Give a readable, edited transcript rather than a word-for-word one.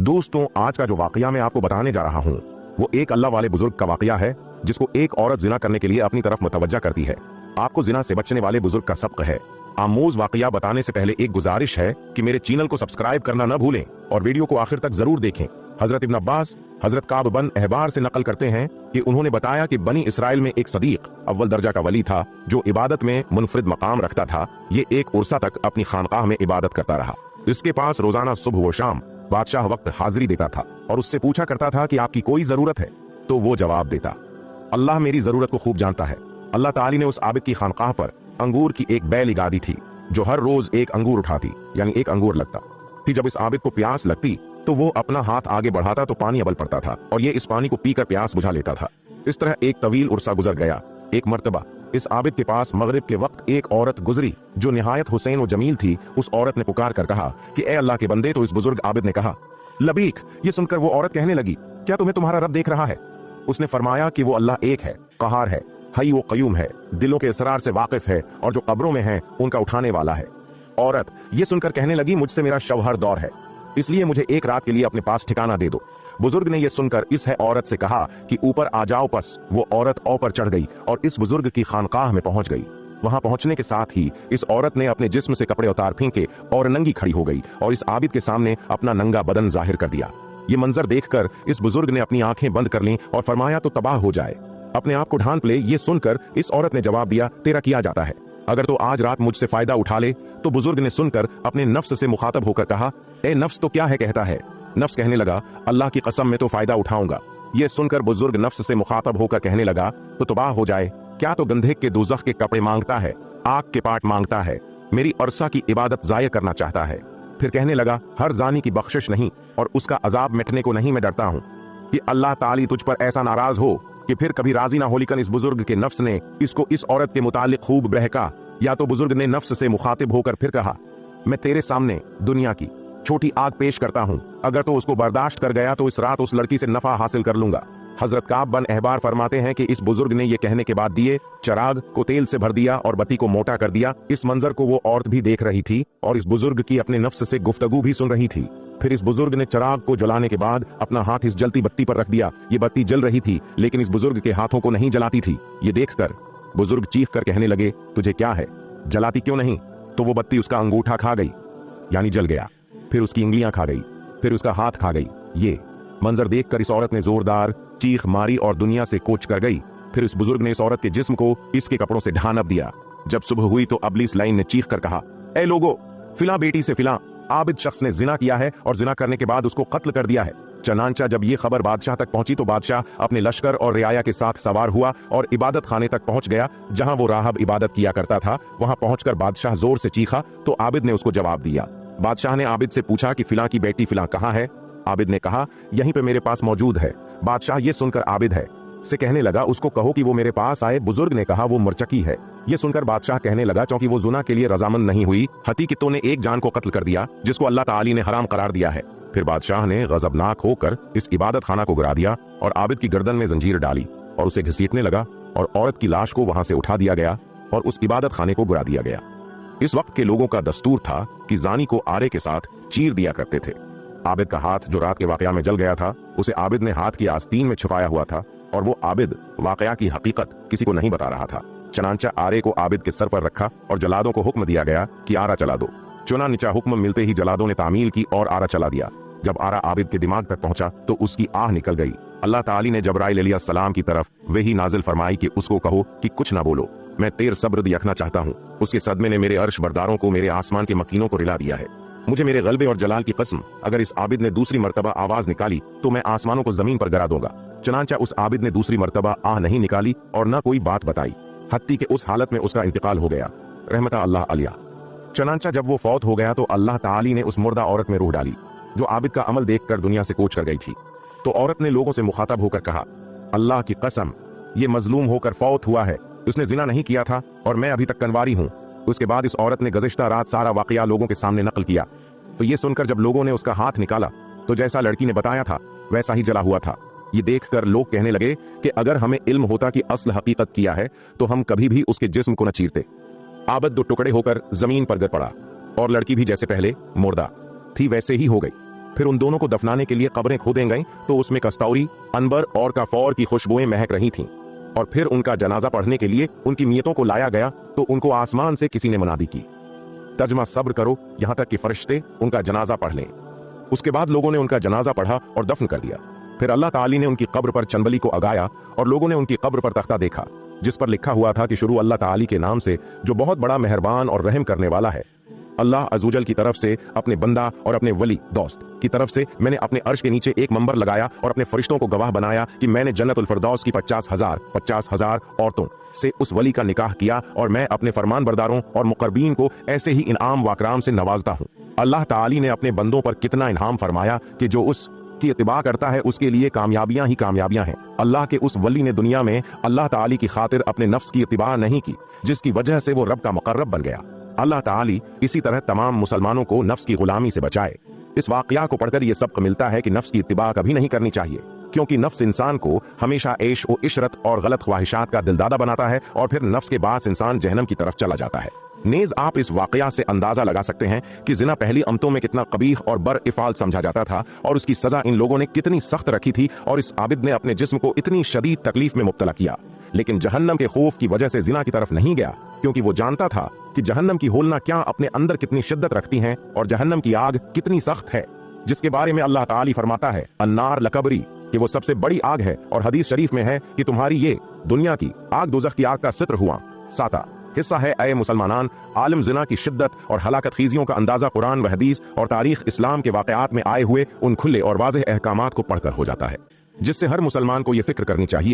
दोस्तों, आज का जो वाकया मैं आपको बताने जा रहा हूँ वो एक अल्लाह वाले बुजुर्ग का वाकया है जिसको एक औरत जिना करने के लिए अपनी तरफ मुतवज्जा करती है। आपको जिना से बचने वाले बुजुर्ग का सबक है। आमोज वाकया बताने से पहले एक गुजारिश है कि मेरे चैनल को सब्सक्राइब करना न भूलें और वीडियो को आखिर तक जरूर देखें। हजरत इब्न अब्बास हजरत काब बन अहबार से नकल करते हैं कि उन्होंने बताया कि बनी इसराइल में एक सदीक अव्वल दर्जा का वली था जो इबादत में मुनफरिद मकाम रखता था। ये एक उर्सा तक अपनी खानकाह में इबादत करता रहा। इसके पास रोजाना सुबह व शाम बादशाह वक्त हाजिरी देता था और उससे पूछा करता था कि आपकी कोई जरूरत है, तो वो जवाब देता, अल्लाह मेरी जरूरत को खूब जानता है। अल्लाह ताली ने उस आबिद की खानकाह पर अंगूर की एक बैल लगा दी थी जो हर रोज एक अंगूर उठाती, यानी एक अंगूर लगता थी। जब इस आबिद को प्यास लगती तो वो अपना हाथ आगे बढ़ाता तो पानी अबल पड़ता था और ये इस पानी को पीकर प्यास बुझा लेता था। इस तरह एक तवील उर्सा गुजर गया। एक मर्तबा इस आबिद के पास मगरिब के वक्त एक औरत गुजरी जो निहायत हुसैन व जमील थी। उस औरत ने पुकार कर कहा कि ए अल्लाह के बंदे। तो इस बुजुर्ग आबिद ने कहा लबीक। ये सुनकर वो औरत कहने लगी, क्या तुम्हें तुम्हारा रब देख रहा है? उसने फरमाया कि वो अल्लाह एक है, कहार है, हई वो कयूम है, दिलों के इसरार से वाकिफ है और जो कब्रों में है उनका उठाने वाला है। औरत ये सुनकर कहने लगी, मुझसे मेरा शव हर दौर है, इसलिए मुझे एक रात के लिए अपने पास ठिकाना दे दो। बुजुर्ग ने यह सुनकर इस है औरत से कहा कि ऊपर आ जाओ। पस वो औरत औ पर चढ़ गई और इस बुजुर्ग की खानकाह में पहुंच गई। वहां पहुंचने के साथ ही इस औरत ने अपने जिस्म से कपड़े उतार फेंके और नंगी खड़ी हो गई और इस आबिद के सामने अपना नंगा बदन जाहिर कर दिया। ये मंजर देखकर इस बुजुर्ग ने अपनी आंखें बंद कर लीं और फरमाया तो तबाह हो जाए, अपने आप को ढांप ले। ये सुनकर इस औरत ने जवाब दिया, तेरा किया जाता है, अगर तो आज रात मुझसे फायदा उठा ले। तो बुजुर्ग ने सुनकर अपने नफ्स से मुखातब होकर कहा, ए नफ्स तो क्या है कहता है? नफ्स कहने लगा, अल्लाह की कसम में तो फायदा उठाऊंगा। ये सुनकर बुजुर्ग नफ्स से मुखातब होकर कहने लगा, तो तबाह हो जाए, क्या तो गंधे के दोज़ख के कपड़े मांगता है, आग के पाट मांगता है, मेरी अरसा की इबादत जाया करना चाहता है। फिर कहने लगा, हर जानी की बख्शिश नहीं और उसका अजाब मिटने को नहीं मैं डरता हूँ कि अल्लाह ताली तुझ पर ऐसा नाराज हो कि फिर कभी राजी ना हो। लेकिन इस बुजुर्ग के नफ्स ने इसको इस औरत के मुतालिक खूब बहका। या तो बुजुर्ग ने नफ्स से मुखातिब होकर फिर कहा, मैं तेरे सामने दुनिया की छोटी आग पेश करता हूँ, अगर तो उसको बर्दाश्त कर गया तो इस रात उस लड़की से नफा हासिल कर लूंगा। हजरत काब बन अहबार फरमाते हैं कि इस बुजुर्ग ने यह कहने के बाद दिए चराग को तेल से भर दिया और बत्ती को मोटा कर दिया। इस मंजर को वो औरत भी देख रही थी और इस बुजुर्ग की अपने नफ्स से गुफ्तगू भी सुन रही थी। फिर इस बुजुर्ग ने चराग को जलाने के बाद अपना हाथ इस जलती बत्ती पर रख दिया। ये बत्ती जल रही थी लेकिन इस बुजुर्ग के हाथों को नहीं जलाती थी। ये देखकर बुजुर्ग चीख कर कहने लगे, तुझे क्या है, जलाती क्यों नहीं? तो वो बत्ती उसका अंगूठा खा गई, यानी जल गया। फिर उसकी उंगलियां खा गई, फिर उसका हाथ खा गई। ये मंजर देखकर इस औरत ने जोरदार चीख मारी और दुनिया से कूच कर गई। फिर इस बुजुर्ग ने इस औरत के जिस्म को इसके कपड़ों से ढानप दिया। जब सुबह हुई तो अबलीस लाइन ने चीख कर कहा, ए लोगो, फिला बेटी से फिला आबिद शख्स ने जिना किया है और जिना करने के बाद उसको कत्ल कर दिया है। चनांचा जब ये खबर बादशाह तक पहुंची तो बादशाह अपने लश्कर और रियाया के साथ सवार हुआ और इबादत खाने तक पहुंच गया जहां वो राहब इबादत किया करता था। वहां पहुंचकर बादशाह जोर से चीखा तो आबिद ने उसको जवाब दिया। बादशाह ने आबिद से पूछा कि फिला की बेटी फिला कहाँ है? आबिद ने कहा, यहीं पे मेरे पास मौजूद है। बादशाह ये सुनकर आबिद है से कहने लगा, उसको कहो कि वो मेरे पास आए। बुजुर्ग ने कहा, वो मुरचकी है। ये सुनकर बादशाह कहने लगा, क्योंकि वो जुना के लिए रजामंद नहीं हुई, हती कि तूने एक जान को कत्ल कर दिया जिसको अल्लाह ताली ने हराम करार दिया है। फिर बादशाह ने गजबनाक होकर इस इबादत खाना को गिरा दिया और आबिद की गर्दन में जंजीर डाली और उसे घसीटने लगा और औरत की लाश को वहां से उठा दिया गया और उस इबादत खाने को गिरा दिया गया। इस वक्त के लोगों का दस्तूर था कि जानी को आरे के साथ चीर दिया करते थे। आबिद का हाथ जो रात के वाकया में जल गया था उसे आबिद ने हाथ की आस्तीन में छुपाया हुआ था और वो आबिद वाकया की हकीकत किसी को नहीं बता रहा था। चनांचा आरे को आबिद के सर पर रखा और जलादों को हुक्म दिया गया कि आरा चला दो। चुनांचा हुक्म मिलते ही जलादों ने तामील की और आरा चला दिया। जब आरा आबिद के दिमाग तक पहुंचा तो उसकी आह निकल गई। अल्लाह ताली ने जबराइल अलैहिस्सलाम की तरफ वही नाजिल फरमाई कि उसको कहो कि कुछ ना बोलो, मैं तेर सब्र दिखना चाहता हूँ। उसके सदमे ने मेरे अर्श बरदारों को, मेरे आसमान के मकीनों को रिला दिया है। मुझे मेरे गलबे और जलाल की कसम, अगर इस आबिद ने दूसरी मर्तबा आवाज निकाली तो मैं आसमानों को जमीन पर गिरा दूंगा। चनांचा उस आबिद ने दूसरी मर्तबा आह नहीं निकाली और न कोई बात बताई, हत्ती के उस हालत में उसका इंतकाल हो गया। रहमत अल्लाह अलैहा। चनांचा जब वो फौत हो गया तो अल्लाह ताली ने उस मुर्दा औरत में रूह डाली जो आबिद का अमल देखकर दुनिया से कूच कर गई थी। तो औरत ने लोगों से मुखातब होकर कहा, अल्लाह की कसम, ये मजलूम होकर फौत हुआ है, उसने जिना नहीं किया था और मैं अभी तक कनवारी हूँ। उसके बाद इस औरत ने गुज़िश्ता रात सारा वाकया लोगों के सामने नकल किया। तो ये सुनकर जब लोगों ने उसका हाथ निकाला तो जैसा लड़की ने बताया था वैसा ही जला हुआ था। ये देखकर लोग कहने लगे कि अगर हमें इल्म होता कि असल हकीकत किया है तो हम कभी भी उसके जिस्म को न चीरते। आबिद दो टुकड़े होकर जमीन पर गिर पड़ा और लड़की भी जैसे पहले मुर्दा थी वैसे ही हो गई। फिर उन दोनों को दफनाने के लिए कब्रें खोदें गईं तो उसमें कस्तूरी, अनबर और काफौर की खुशबुएं महक रही थीं। और फिर उनका जनाजा पढ़ने के लिए उनकी मियतों को लाया गया तो उनको आसमान से किसी ने मुनादी की, तर्जमा सब्र करो यहां तक कि फरिश्ते उनका जनाजा पढ़ लें। उसके बाद लोगों ने उनका जनाजा पढ़ा और दफन कर दिया। फिर अल्लाह ताली ने उनकी कब्र पर चंबली को अगाया और लोगों ने उनकी कब्र पर तख्ता देखा जिस पर लिखा हुआ था कि शुरू अल्लाह ताली के नाम से जो बहुत बड़ा मेहरबान और रहम करने वाला है। अल्लाह अज़्ज़वजल की तरफ से अपने बंदा और अपने वली दोस्त की तरफ से मैंने अपने अर्श के नीचे एक मंबर लगाया और अपने फरिश्तों को गवाह बनाया कि मैंने जन्नतुल फिरदौस की 50,000 औरतों से उस वली का निकाह किया और मैं अपने फरमान बरदारों और मुकर्रबीन को ऐसे ही इनाम वाकराम से नवाजता हूँ। अल्लाह ताली ने अपने बंदों पर कितना इनाम फरमाया कि जो उस की इत्तिबा करता है उसके लिए कामयाबियां ही कामयाबियां हैं। अल्लाह के उस वली ने दुनिया में अल्लाह ताली की खातिर अपने नफ्स की इत्तिबा नहीं की जिसकी वजह से वो रब का मुकर्रब बन गया। अल्लाह ताली इसी तरह तमाम मुसलमानों को नफ्स की गुलामी से बचाए। इस वाकया को पढ़कर यह सबक मिलता है कि नफ्स की इत्तिबा कभी नहीं करनी चाहिए, क्योंकि नफ्स इंसान को हमेशा ऐश व इशरत और गलत ख्वाहिशात का दिलदादा बनाता है और फिर नफ्स के बास इंसान जहन्नम की तरफ चला जाता है। नेज आप इस वाकया से अंदाजा लगा सकते हैं कि जिना पहली अमतों में कितना कबीह और बर इफाल समझा जाता था और उसकी सजा इन लोगों ने कितनी सख्त रखी थी और इस आबिद ने अपने जिस्म को इतनी शदीद तकलीफ में मुब्तला किया, लेकिन जहन्नम के खौफ की वजह से जिना की तरफ नहीं गया, क्योंकि वो जानता था कि जहन्नम की होलना क्या अपने अंदर कितनी शिद्दत रखती हैं और जहन्नम की आग कितनी सख्त है, जिसके बारे में अल्लाह ताली फरमाता है अन्नार लकबरी कि वो सबसे बड़ी आग है। और हदीस शरीफ में है कि तुम्हारी ये दुनिया की आग दोज़ख की आग का सित्र हुआ साता हिस्सा है। ऐ मुसलमानान, आलम जिना की शिद्दत और हलाकत खीजियों का अंदाजा कुरान व हदीस और तारीख इस्लाम के वाक़यात में आए हुए उन खुले और वाज़ेह अहकामात को पढ़कर हो जाता है, जिससे हर मुसलमान को ये फिक्र करनी चाहिए